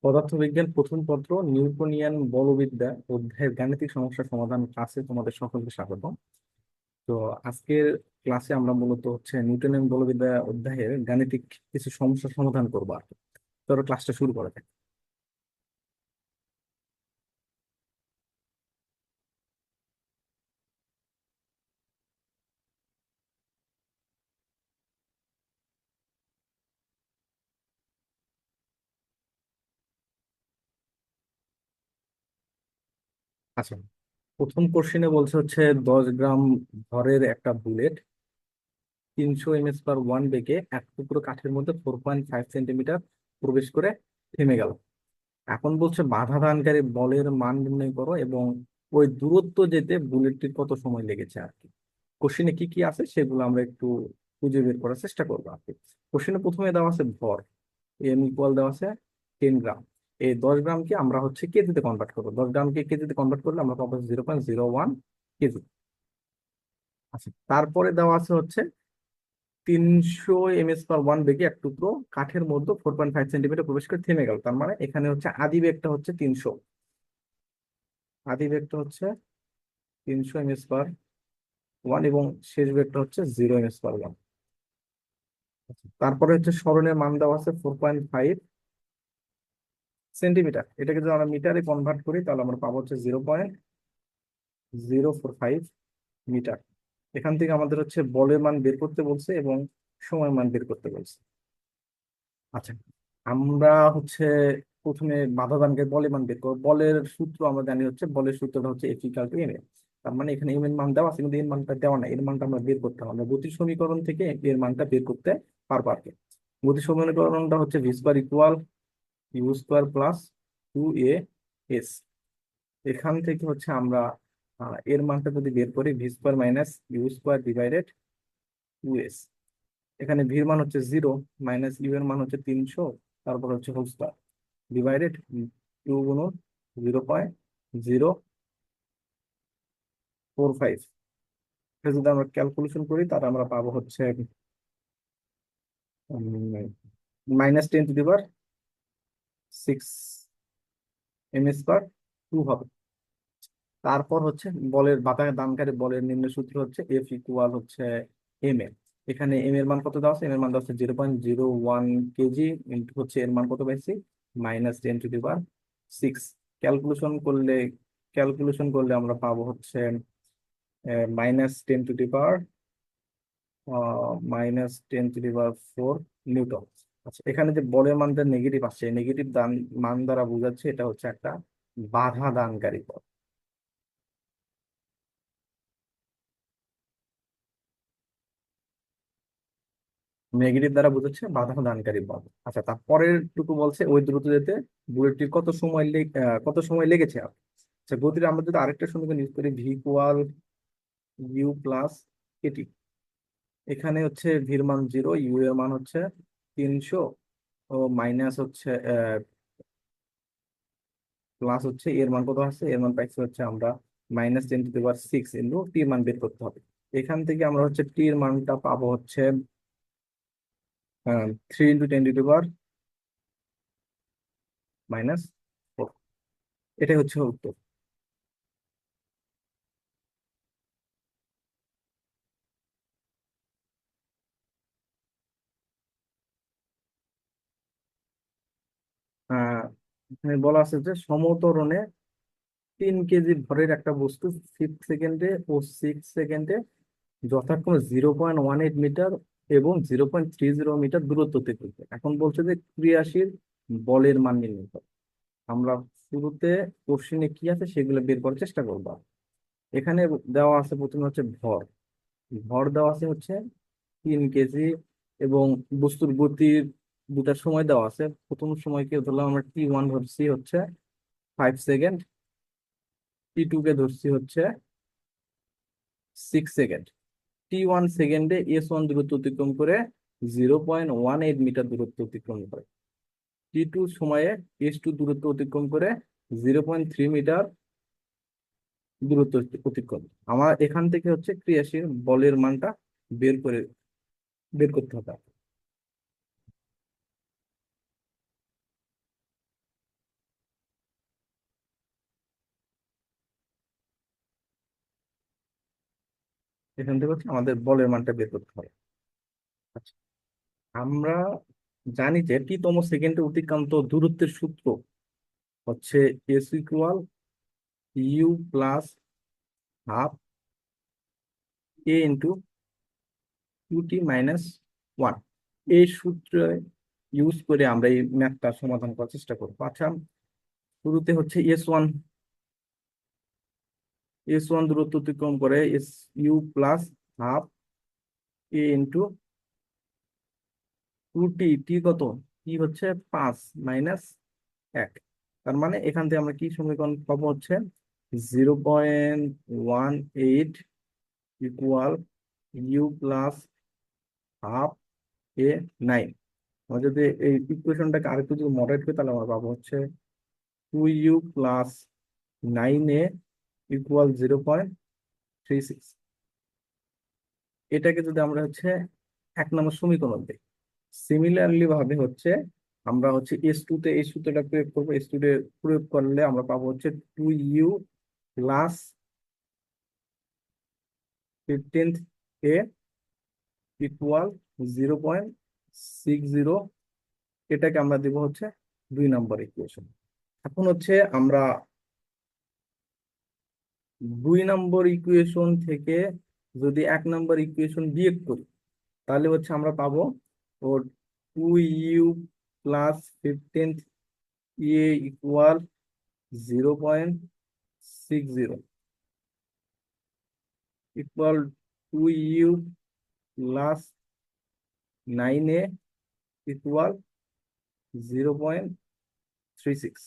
পদার্থবিজ্ঞান প্রথম পত্র নিউটনিয়ান বলবিদ্যা অধ্যায়ের গাণিতিক সমস্যা সমাধান ক্লাসে তোমাদের সকলকে স্বাগত। তো আজকের ক্লাসে আমরা মূলত নিউটনিয়ান বলবিদ্যা অধ্যায়ের গাণিতিক কিছু সমস্যা সমাধান করবো আর কি। ধরো ক্লাসটা শুরু করা যাক। আচ্ছা, প্রথম কোশ্চেনে বলছে 10 গ্রাম ভরের একটা বুলেট 300 ms/1 বেগে এক টুকরো কাঠের মধ্যে 4.5 সেন্টিমিটার প্রবেশ করে থেমে গেল। এখন বলছে বাধা দানকারী বলের মান নির্ণয় করো এবং ওই দূরত্ব যেতে বুলেটটির কত সময় লেগেছে আর কি। কোশ্চেনে কি কি আছে সেগুলো আমরা একটু খুঁজে বের করার চেষ্টা করবো আর কি। কোশ্চেনে প্রথমে দেওয়া আছে ভর, m দেওয়া আছে 10 গ্রাম। এই 10 গ্রামকে আমরা কেজিতে কনভার্ট করবো। 10 গ্রামকে কেজিতে কনভার্ট করলে আমরা পাবো 0.01 কেজি। আচ্ছা, তারপরে দেওয়া আছে 300 ms/1 বেগে এক টুকরো কাঠের মধ্যে 4.5 সেন্টিমিটার প্রবেশ করে থেমে গেল। তার মানে এখানে আদি বেগটা 300, আদি বেগটা 300 ms/1 এবং শেষ বেগটা 0 ms/1। তারপরে সরণের মান দেওয়া আছে 4.5 সেন্টিমিটার। এটাকে যদি আমরা মিটারে কনভার্ট করি তাহলে আমরা পাবো 0.045 মিটার। এখান থেকে আমাদের বলের মান বের করতে বলছে এবং সময় মান বের করতে বলছে। আচ্ছা, আমরা প্রথমে বাধা দানকে বলের মান বের করবো। বলের সূত্র আমরা জানি, বলের সূত্রটা F=ma। তার মানে এখানে এম এর মান দেওয়া আছে কিন্তু এর মানটা দেওয়া নাই। এর মানটা আমরা বের করতে হবে। আমরা গতির সমীকরণ থেকে এর মানটা বের করতে পারবো আর কি। গতির সমীকরণটা v²=u²+2a s। এখান থেকে আমরা এর মানটা যদি বের করি v² - u² / 2s। এখানে ভির মান 0, মাইনাস ইউ এর মান 300, তারপর হোল স্কয়ার ডিভাইডেড 2 × 0.045। যদি আমরা ক্যালকুলেশন করি তাহলে আমরা পাবো -10⁻⁶ms/2 হবে। তারপর বলের বাধা দানকারী বলের নিম্ন সূত্র F=m এ। এখানে এম এর মান কত দেওয়া আছে? এম এর মান দেওয়া আছে 0.01 কেজি ইন্টু এর মান কত পাইছি, -10⁻⁶। ক্যালকুলেশন করলে আমরা পাবো -10⁻⁻⁴ নিউটন। আচ্ছা, এখানে যে বলের মান নেগেটিভ আসছে, নেগেটিভ মান দ্বারা বোঝাচ্ছে এটা একটা বাধা দানকারী বল। নেগেটিভ দ্বারা বোঝাচ্ছে বাধা দানকারী বল। আচ্ছা, তারপরের টুকু বলছে ওই দ্রুত যেতে বুলেটটির কত সময় লেগেছে। আচ্ছা, গতির আমরা যদি আরেকটা সমীকরণ ইউজ করি v=u+kT। এখানে ভির মান 0, ইউ এর মান 300 ও মাইনাস প্লাস এর মান কত আছে, এর মান পাইছি আমরা -10⁻⁶, ইন্টু টি মান বের করতে হবে। এখান থেকে আমরা টি এর মানটা পাবো 3 × 10⁻⁻⁴। এটাই উত্তর। আহ এখানে বলা আছে সমত্বরণে 3 কেজি ভরের একটা বস্তু 5 সেকেন্ডে ও 6 সেকেন্ডে যথাক্রমে 0.18 মিটার এবং 0.30 মিটার দূরত্ব অতিক্রম করে। এখন বলছে যে ক্রিয়াশীল বলের মান নির্ণয় করো। আমরা শুরুতে কোশ্চেনে কি আছে সেগুলো বের করার চেষ্টা করবো। এখানে দেওয়া আছে প্রথমে ভর। ভর দেওয়া আছে 3 কেজি এবং বস্তুর গতির দুটা সময় দেওয়া আছে। প্রথম সময়কে ধরলাম আমরা t1 ধরছি 5 সেকেন্ড, t2 কে ধরছি 6 সেকেন্ড। t1 সেকেন্ডে s1 দূরত্ব অতিক্রম করে 0.18 মিটার দূরত্ব অতিক্রম করে। t2 সময়ে s2 দূরত্ব অতিক্রম করে 0.3 মিটার দূরত্ব অতিক্রম। আমার এখান থেকে ক্রিয়াশীল বলের মানটা বের করে বের করতে হবে। এখান থেকে হচ্ছে আমাদের বলের মানটা বের করতে হবে। আচ্ছা, আমরা জানি যে টি-তম সেকেন্ডে অতিক্রান্ত দূরত্বের সূত্র হচ্ছে s equal u plus half a into two t minus one. এই সূত্র ইউজ করে আমরা এই ম্যাথটা সমাধান করার চেষ্টা করবো। আচ্ছা, শুরুতে হচ্ছে এস ওয়ান দূরত্ব অতিক্রম করে S U plus half a into two টি। টি কত? টি হচ্ছে 5 - 1। তার মানে এখান থেকে আমরা কি সমীকরণ পাবো? হচ্ছে 0.18 ইকুয়াল ইউ প্লাস হাফ এ 9। আমরা যদি এই ইকুয়েশনটাকে আরেকটু যদি মডারেট করি তাহলে আমরা পাবো হচ্ছে 2u+9a ইকুয়াল 0.36। এটাকে যদি আমরা হচ্ছে 1 নম্বর সমীকরণ দিই, সিমিলারলি ভাবে হচ্ছে আমরা হচ্ছে এস টুতে এই সূত্রটা প্রয়োগ করবো। এস টুতে প্রয়োগ করলে আমরা পাবো হচ্ছে 2u+15a ইকুয়াল 0.60। এটাকে আমরা দিব হচ্ছে 2 নম্বর ইকুয়েশন। এখন হচ্ছে আমরা 2 নম্বর ইকুয়েশন থেকে যদি 1 নম্বর ইকুয়েশন বিয়োগ করি তাহলে হচ্ছে আমরা পাবো ও 2u+15 এ ইকুয়াল 0.60 ইকুয়াল 2u+9a ইকুয়াল 0.36।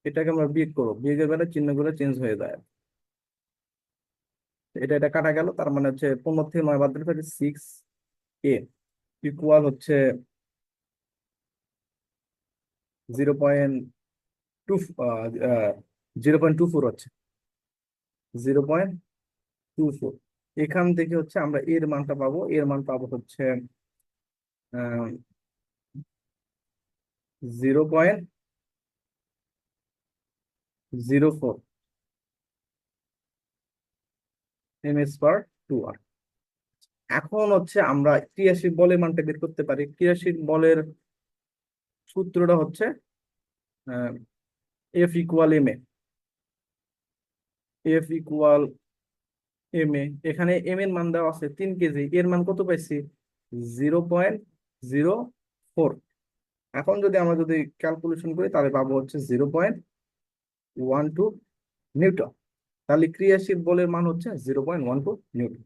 এটাকে আমরা বিয়োগ করবো, বিয়োগের বেলা চিহ্নগুলো চেঞ্জ হয়ে যায়। এটা এটা কাটা গেল, তার মানে হচ্ছে 15 থেকে 9 বাদ দিলে থাকে 6a ইকুয়াল হচ্ছে 0.2, 0.24 হচ্ছে 0.24। এখান থেকে হচ্ছে আমরা এর মানটা পাবো, এর মান পাবো হচ্ছে 0.04 ms/2 আর। এখন হচ্ছে আমরা ক্রিয়াশীল বলের মানটা বের করতে পারি। ক্রিয়াশীল বলের সূত্রটা হচ্ছে F equal M A. F equal M A, এখানে এম এর মান দেওয়া আছে 3 কেজি, এর মান কত পাইছি? 0.04। এখন যদি আমরা যদি ক্যালকুলেশন করি তাহলে পাবো হচ্ছে 0.12 নিউটন। তাহলে ক্রিয়াশীল বলের মান হচ্ছে 0.12 নিউটন।